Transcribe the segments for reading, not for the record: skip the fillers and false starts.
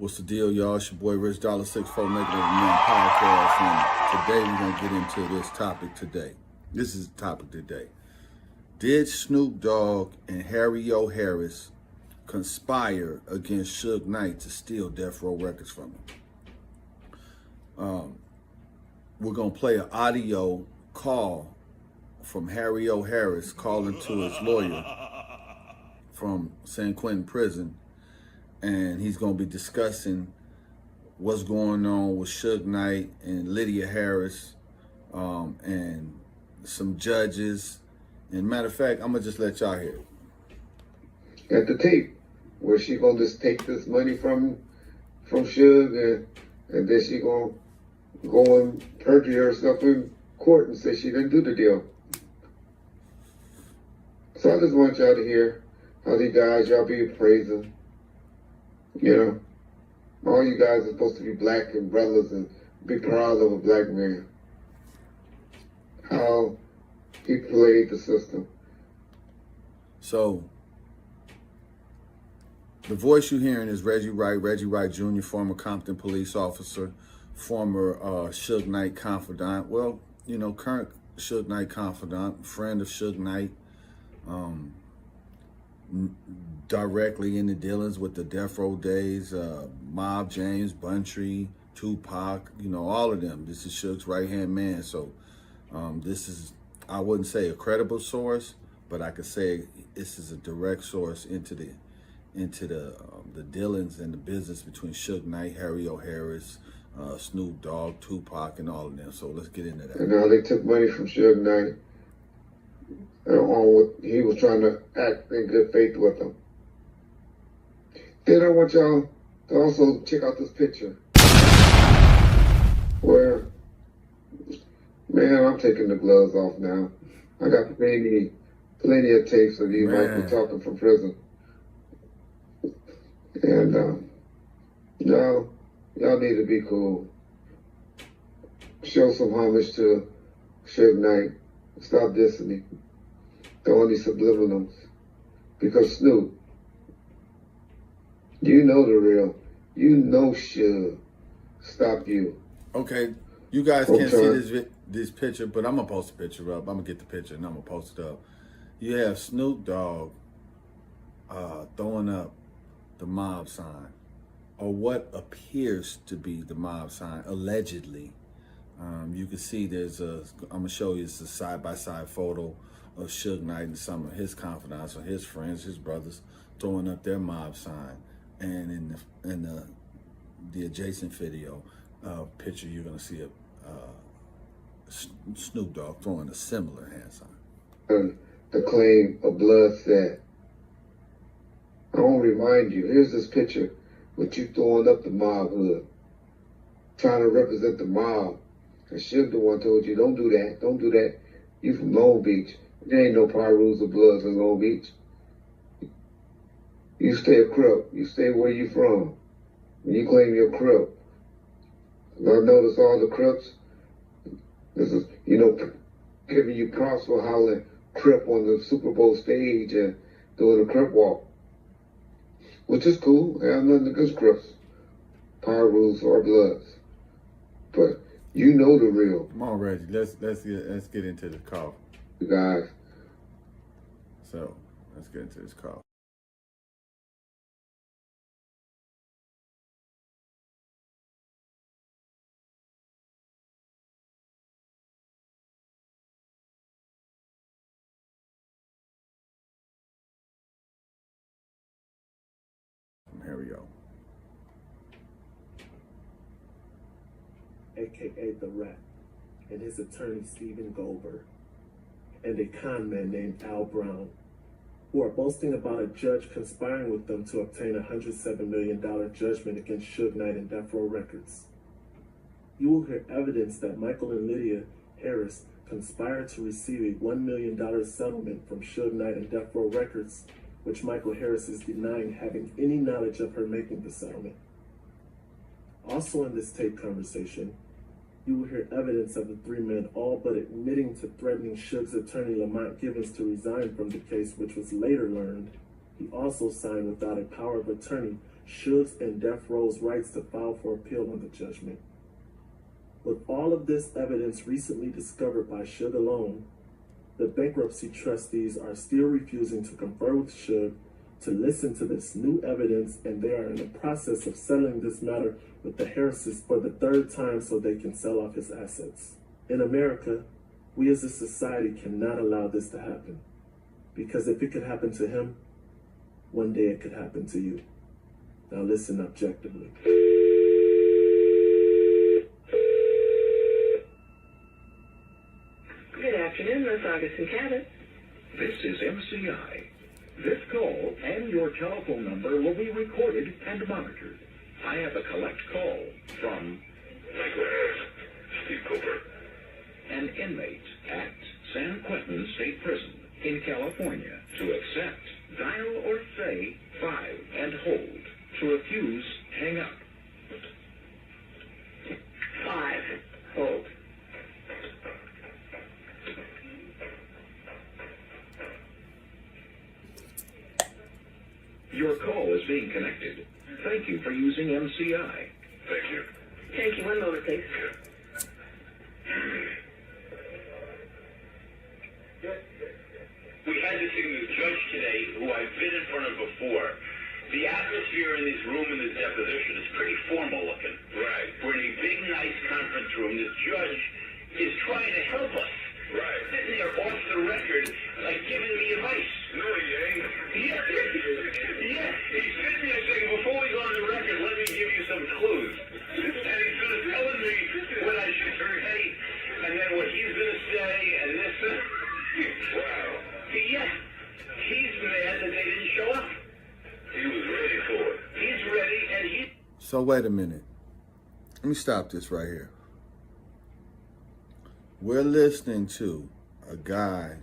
What's the deal, y'all? It's your boy Rich $64 Making It Man Podcast, and today we're gonna get into this topic today. This is the topic today. Did Snoop Dogg and Harry O. Harris conspire against Suge Knight to steal Death Row Records from him? We're gonna play an audio call from Harry O. Harris calling to his lawyer from San Quentin prison. And he's going to be discussing what's going on with Suge Knight and Lydia Harris and some judges. And matter of fact, I'm going to just let y'all hear it. At the tape, where she going to just take this money from Suge and then she going to go and perjure herself in court and say she didn't do the deal. So I just want y'all to hear how these guys, y'all be praising. You know, all you guys are supposed to be black and brothers and be proud of a black man. How he played the system. So, the voice you're hearing is Reggie Wright Jr., former Compton police officer, former Suge Knight confidant. Well, you know, current Suge Knight confidant, friend of Suge Knight. Directly in the dealings with the Death Row days, Mob, James, Buntry, Tupac, you know, all of them. This is Suge's right-hand man. So this is, I wouldn't say a credible source, but I could say this is a direct source into the dealings and the business between Suge Knight, Harry O. Harris, Snoop Dogg, Tupac, and all of them. So let's get into that. And now they took money from Suge Knight on what he was trying to act in good faith with them. Then I want y'all to also check out this picture where, man, I'm taking the gloves off now. I got plenty of tapes of these Michael talking from prison. And y'all need to be cool. Show some homage to Suge Knight. Stop dissing me. Throwing these subliminals. Because Snoop, you know the real. You know Suge. Stop you. Okay, you guys can't see this picture, but I'm going to post the picture up. I'm going to get the picture and I'm going to post it up. You have Snoop Dogg throwing up the mob sign, or what appears to be the mob sign, allegedly. You can see there's I'm going to show you, it's a side-by-side photo of Suge Knight and some of his confidants or his friends, his brothers, throwing up their mob sign. And in the adjacent video picture, you're going to see a Snoop Dogg throwing a similar hand sign. The claim of bloodshed. I want to remind you, here's this picture with you throwing up the mob hood, trying to represent the mob. And Suge the one told you, don't do that, don't do that. You from Long Beach. There ain't no power rules of bloods in Long Beach. You stay a Crip. You stay where you from. When you claim you're a Crip. I notice all the Crips, this is, you know, giving you props for howling Crip on the Super Bowl stage and doing the Crip walk. Which is cool. I have nothing against Crips. Power rules or bloods. But you know the real. Come on, Reggie. Let's get into the call. You guys. So let's get into this call. Here we go. AKA The Rat, and his attorney Stephen Goldberg, and a con man named Al Brown, who are boasting about a judge conspiring with them to obtain a $107 million judgment against Suge Knight and Death Row Records. You will hear evidence that Michael and Lydia Harris conspired to receive a $1 million settlement from Suge Knight and Death Row Records, which Michael Harris is denying having any knowledge of her making the settlement. Also in this tape conversation, you will hear evidence of the three men all but admitting to threatening Suge's attorney Lamont Gibbons to resign from the case, which was later learned he also signed without a power of attorney Suge's and Death Row's rights to file for appeal on the judgment. With all of this evidence recently discovered by Suge alone, the bankruptcy trustees are still refusing to confer with Suge to listen to this new evidence, and they are in the process of settling this matter with the Harrises for the third time so they can sell off his assets. In America, we as a society cannot allow this to happen, because if it could happen to him, one day it could happen to you. Now listen objectively. Good afternoon, Miss Augustin Cabot. This is MCI. This call and your telephone number will be recorded and monitored. I have a collect call from Michael Harris, Steve Cooper, an inmate at San Quentin State Prison in California. To accept, dial or say 5 and hold. To refuse, hang up. 5. Hold. Your call is being connected. Thank you for using MCI. thank you. Thank you. One moment, please. We had to see the judge today, who I've been in front of before. The atmosphere in this room in this deposition is pretty formal looking. Right. We're in a big, nice conference room. This judge is trying to help us. Right. Sitting there off the record, like giving me advice. No, he ain't. Yeah, he's sitting there saying, before we go on the record, let me give you some clues. And he's sort of telling me what I should say, and then what he's going to say, and this. Wow. Yeah, he's mad that they didn't show up. He was ready for it. He's ready, and he... So wait a minute. Let me stop this right here. We're listening to a guy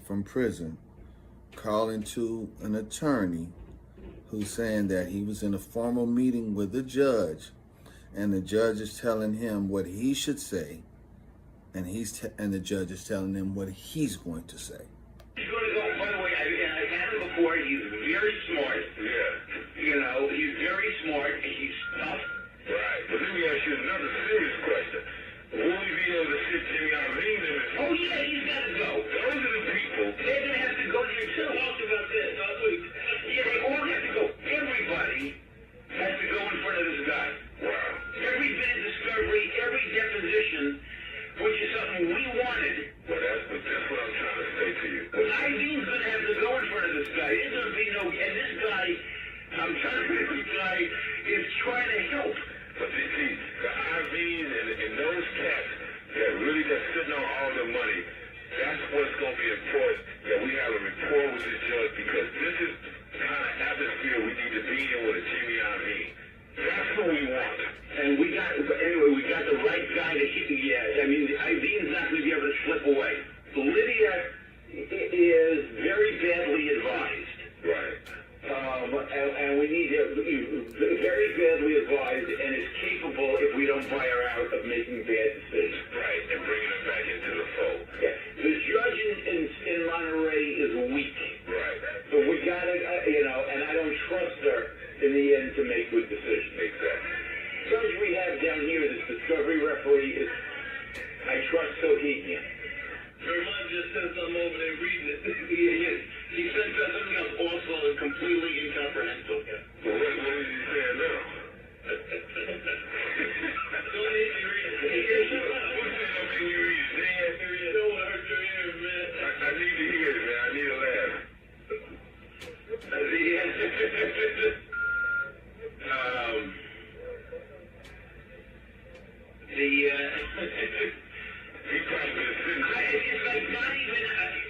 from prison calling to an attorney who's saying that he was in a formal meeting with the judge, and the judge is telling him what he should say, and the judge is telling him what he's going to say. He's going to go, by the way, I've had him before. He's very smart. Yeah. You know, he's very smart. He's tough. Right. But let me ask you another serious question. Will we be able to sit Jimmy Iovine in this? Oh, yeah, he's got to go. Those are the people. They're going to have to go there, too. Talked about this. Yeah, they all have to go. Everybody has to go in front of this guy. Wow. Every bit of discovery, every deposition, which is something we wanted. Well, that's what I'm trying to say to you. Irene's going to have to go in front of this guy. There's going to be no... And this guy, I'm telling you, this guy is trying to help. But you see, the Iovine and those cats that really just sitting on all the money, that's what's going to be important, that we have a rapport with the judge, because this is the kind of atmosphere we need to be in with a Jimmy Iovine. That's what we want. And we got the right guy to hit. Yeah, I mean, Irene's not going to be able to slip away. Lydia is very badly advised. Right. And we need her very badly advised, and is capable, if we don't buy her out, of making bad decisions. Right, and bringing her back into the fold. Yeah. The judge in Monterey is weak. Right. So we got to, and I don't trust her in the end to make good decisions. Exactly. Judge we have down here, this discovery referee, is, I trust Sohigian. Vermont just sent something over there reading it. He sent us something else also completely incomprehensible. Well, what is he saying now? Don't need to read it. What's that don't make you read it, Dan? Don't hurt your ear, man. I need to hear it, man. I need a laugh. He probably been sitting there. It's like not even,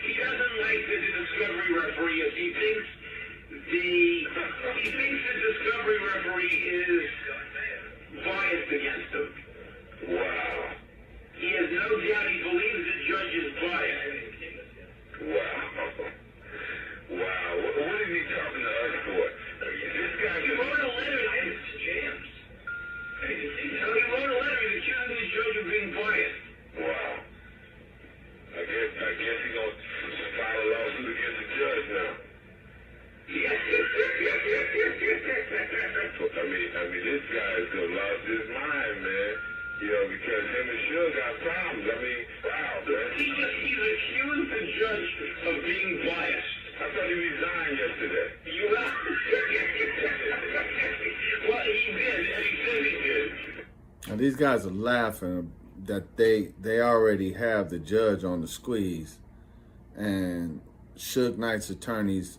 he doesn't like the discovery referee. He thinks the discovery referee is biased against him. Wow. He has no doubt he believes the judge is biased. Wow. Wow. What is he talking to us for? This guy He wrote a letter to James. So he wrote a letter accusing the judge of being biased. Wow. I guess he's going to file a lawsuit against the judge now. Yes. this guy's gonna lost his mind, man. You know, because him and Suge got problems. I mean, wow, man. He's accused the judge of being biased. I thought he resigned yesterday. Well, he did, and he said he did. Now these guys are laughing that they already have the judge on the squeeze, and Suge Knight's attorneys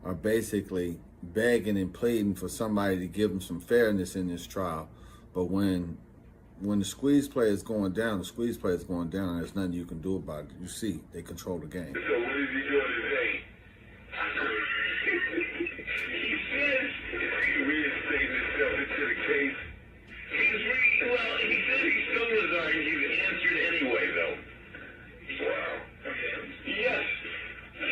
are basically begging and pleading for somebody to give them some fairness in this trial. But when the squeeze play is going down, the squeeze play is going down. There's nothing you can do about it. You see, they control the game. So what is he doing today? He says He's reinstating himself into the case. well, he said he's still resigned. He's answered anyway, though. Wow. Yes. I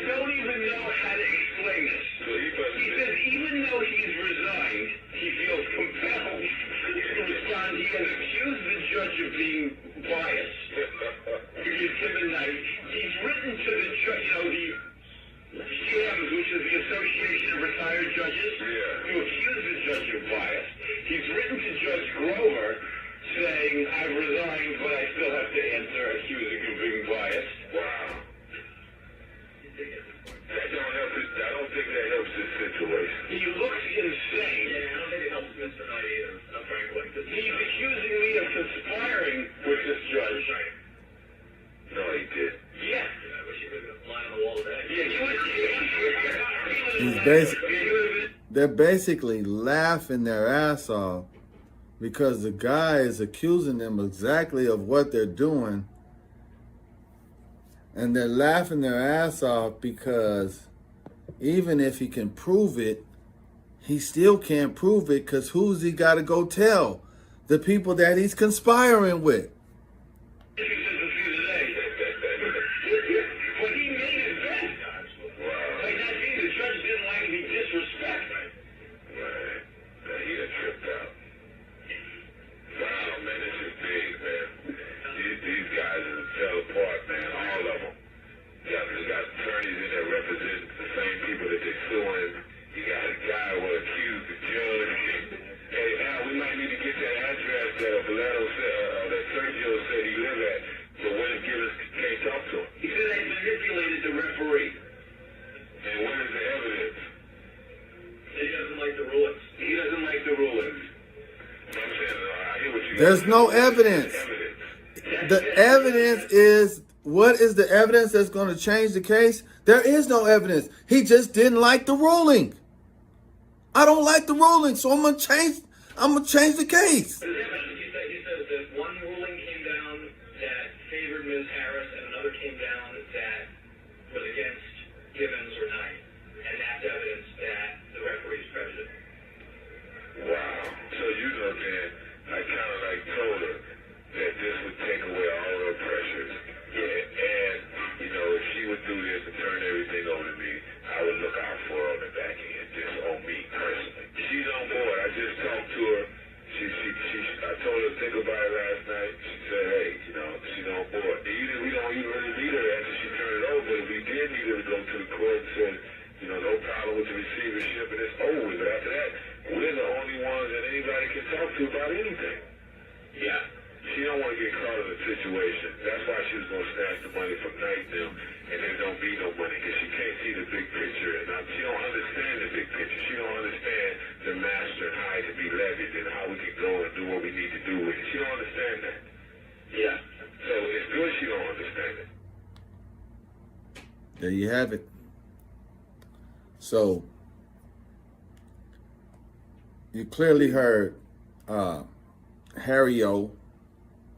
don't even know how to explain this. So he must He says even though he's resigned, he feels compelled to respond. He has accused the judge of being biased. He's given Knight. He's written to the judge, the SAMS, which is the Association of Retired Judges, to accuse the judge of bias. He's written to Judge Grover saying, I've resigned, but I still have to answer, accusing him of being biased. Wow. That don't help it. I don't think that helps this situation. He looks insane. I don't think it helps Mr. Knight either, frankly. He's accusing me of conspiring with this judge. No, he did. Yeah. I wish he would have been flying on the wall today. Yeah, They're basically laughing their ass off because the guy is accusing them exactly of what they're doing. And they're laughing their ass off because even if he can prove it, he still can't prove it because who's he got to go tell? The people that he's conspiring with. There's no evidence. The evidence is, what is the evidence that's going to change the case? There is no evidence. He just didn't like the ruling. I don't like the ruling, so I'm gonna change the case. He said that one ruling came down that favored Ms. Harris and another came down that was against Gibbons or Knight. And that's evidence that the referee's prejudiced. Wow. So you know that I kind of like told her that this would take away all her pressures. And, you know, if she would do this and turn everything over to me, I would look out for her on the back end, just on me personally. She's on board. I just talked to her. I told her to think about it last night. She said, hey, you know, she's on board. We don't even really need her after she turned it over, but if we did need her to go to the court and say, you know, no problem with the receivership and it's over. But after that, we're the only ones that anybody can talk to about anything. Yeah. She don't want to get caught in a situation. That's why she was going to snatch the money from Knight now, and there don't be no money because she can't see the big picture. And she don't understand the big picture. She don't understand the master and how it can be leveraged and how we can go and do what we need to do with it. She don't understand that. Yeah. So it's good she don't understand it. There you have it. So you clearly heard Harry O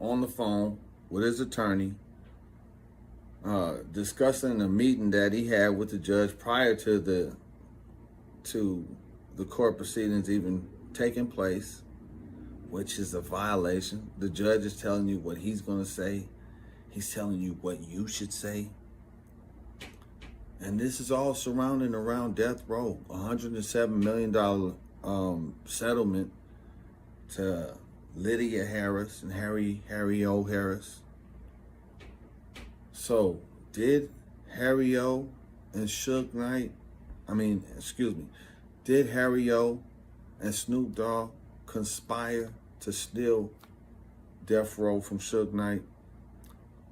on the phone with his attorney discussing a meeting that he had with the judge prior to the court proceedings even taking place, which is a violation. The judge is telling you what he's going to say. He's telling you what you should say. And this is all surrounding around death row. $107 million settlement to Lydia Harris and Harry O. Harris. So, did Harry O and Suge Knight, did Harry O and Snoop Dogg conspire to steal Death Row from Suge Knight?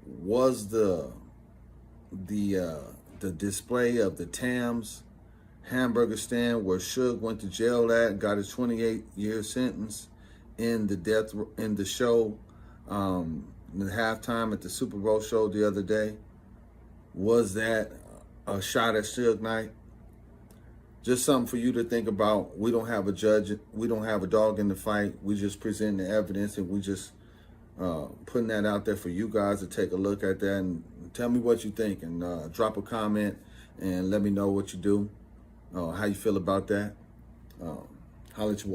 Was the display of the Tams hamburger stand where Suge went to jail at and got a 28-year sentence in the show, in the halftime at the Super Bowl show the other day? Was that a shot at Suge Knight? Just something for you to think about. We don't have a judge. We don't have a dog in the fight. We just present the evidence, and we just putting that out there for you guys to take a look at that and tell me what you think, and drop a comment and let me know what you do, how you feel about that. Holla at your boy.